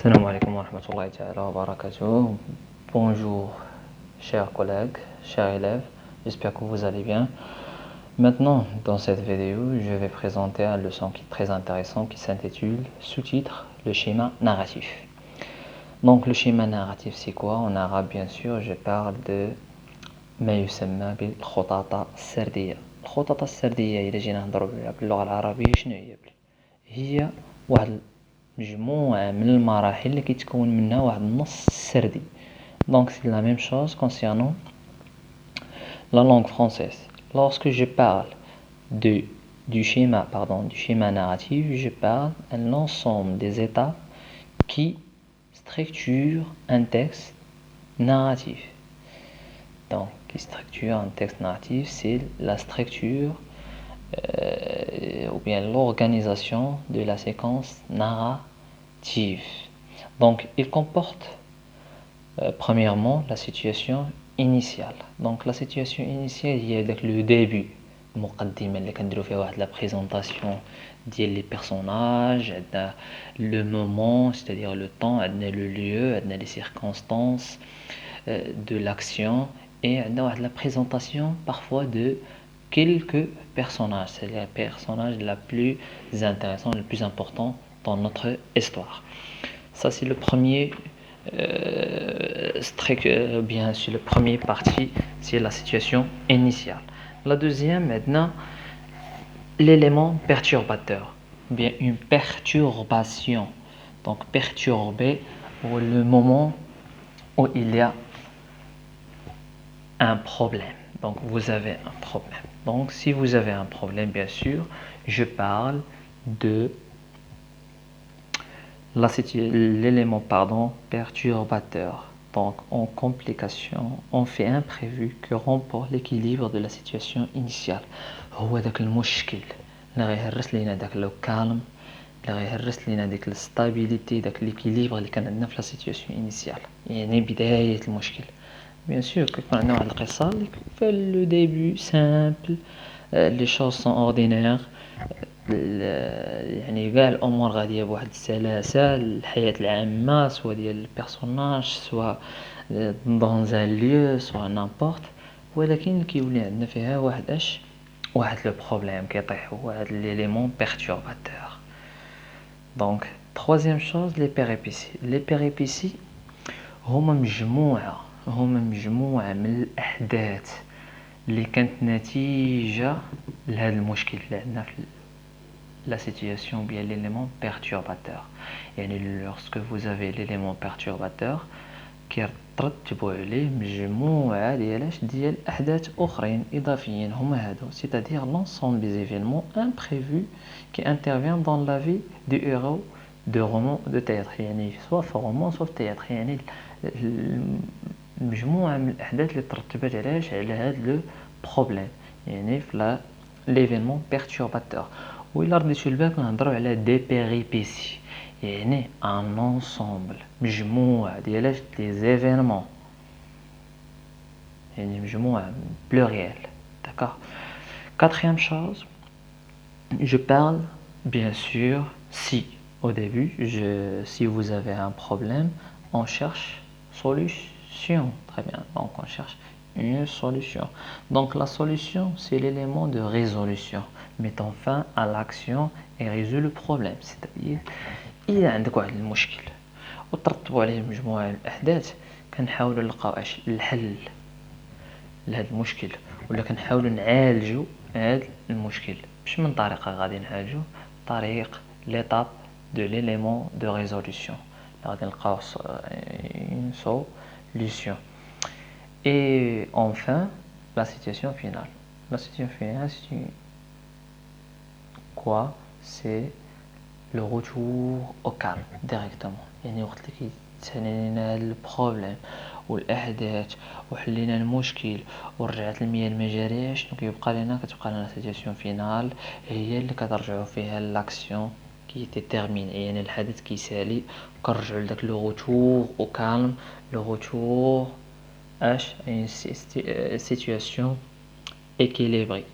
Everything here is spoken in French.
Salam alaikum wa rahmatullahi ta'ala wa barakatuh. Bonjour, chers collègues, chers élèves, j'espère que vous allez bien. Maintenant, dans cette vidéo, je vais présenter une leçon qui est très intéressante qui s'intitule sous-titre le schéma narratif. Donc, le schéma narratif, c'est quoi? En arabe, bien sûr, je parle de ما يسمى بالخطاطة السردية. الخطاطة السردية إذا جينا نهضروا باللغة العربية شنو هي واحد مجموعة من المراحل اللي كيتكون منها واحد النص سردي. Donc c'est la même chose concernant la langue française. Lorsque je parle du schéma narratif, je parle d'un ensemble des étapes qui structurent un texte narratif. Donc, qui structure un texte narratif, c'est la structure ou bien l'organisation de la séquence narrative. Donc, il comporte premièrement la situation initiale. Donc, la situation initiale, il y a le début. La présentation des personnages, le moment, c'est-à-dire le temps, le lieu, les circonstances de l'action et la présentation parfois de quelques personnages, c'est les personnages les plus intéressants, les plus importants dans notre histoire. Ça c'est le premier bien sûr, le premier partie, c'est la situation initiale. La deuxième maintenant, l'élément perturbateur, bien une perturbation. Donc perturber ou le moment où il y a un problème. Donc vous avez un problème. Donc si vous avez un problème, bien sûr, je parle de l'élément perturbateur. Donc en complication, on fait imprévu que rompt l'équilibre de la situation initiale. هو ذاك المشكل اللي غيهرس لينا داك لو كالم اللي غيهرس لينا ديك الستابيليتي داك ليكيليبر اللي كان عندنا في لا سيتوياسيون انيسيال يعني بدايه المشكل. Bien sûr, كيكون عندنا واحد القصة اللي في le début simple, les choses sont ordinaires, يعني كاع الأمور غادية بواحد السلاسة، الحياة العامة سواء ديال البيرسوناج سواء dans un lieu سواء n'importe، ولكن كيولي عندنا فيها واحد لو بروبليم كيطيح واحد l'élément perturbateur. Donc troisième chose, les péripéties هما مجموعة من الأحداث اللي كانت نتيجة لهذا المشكل اللي عندنا في la situation bien l'élément perturbateur. يعني lorsque vous avez l'élément perturbateur كيرتبوا عليه مجموعة ديال أحداث أخرين إضافيين هما هادو c'est-à-dire l'ensemble des événements imprévus qui interviennent dans la vie du héros de roman de théâtre يعني soit في roman soit في théâtre يعني مجموعة من الأحداث اللي ترتبت على هذا لو بروبليم يعني في l'événement perturbateur. وإلا رديتو البال كنهضروا على دي بيريبيسي يعني ان انصومبل مجموعة ديال لي زيفينمون يعني مجموعة pluriel. D'accord. Quatrième chose, je parle bien sûr si au début si vous avez un problème on cherche solution. Très bien, donc on cherche une solution. Donc la solution c'est l'élément de résolution mettant fin à l'action et résout le problème. C'est-à-dire إذا عندك واحد المشكل وترتبوا عليه مجموعة من الأحداث كنحاولوا نلقاو الحل لهذا المشكل ولا كنحاولوا نعالجوا هذا المشكل. باش من طريقة غادي نعالجوا طريق l'étape de l'élément de résolution غادي نلقاو une solution. Et enfin la situation finale. La situation finale c'est quoi? C'est le retour au calme directement. يعني وقت اللي كيتسالينا البروبليم والاحداث وحلينا المشكل ورجعت المياه المجاريه شنو كيبقى لنا؟ كتبقى لنا سيتوياسيون فينال هي اللي كترجعوا فيها لاكسيون كي تيرمين يعني الحدث كيسالي وكنرجعوا لذاك لو روتور او كالم لو روتور اش سيتوياسيون équilibrée.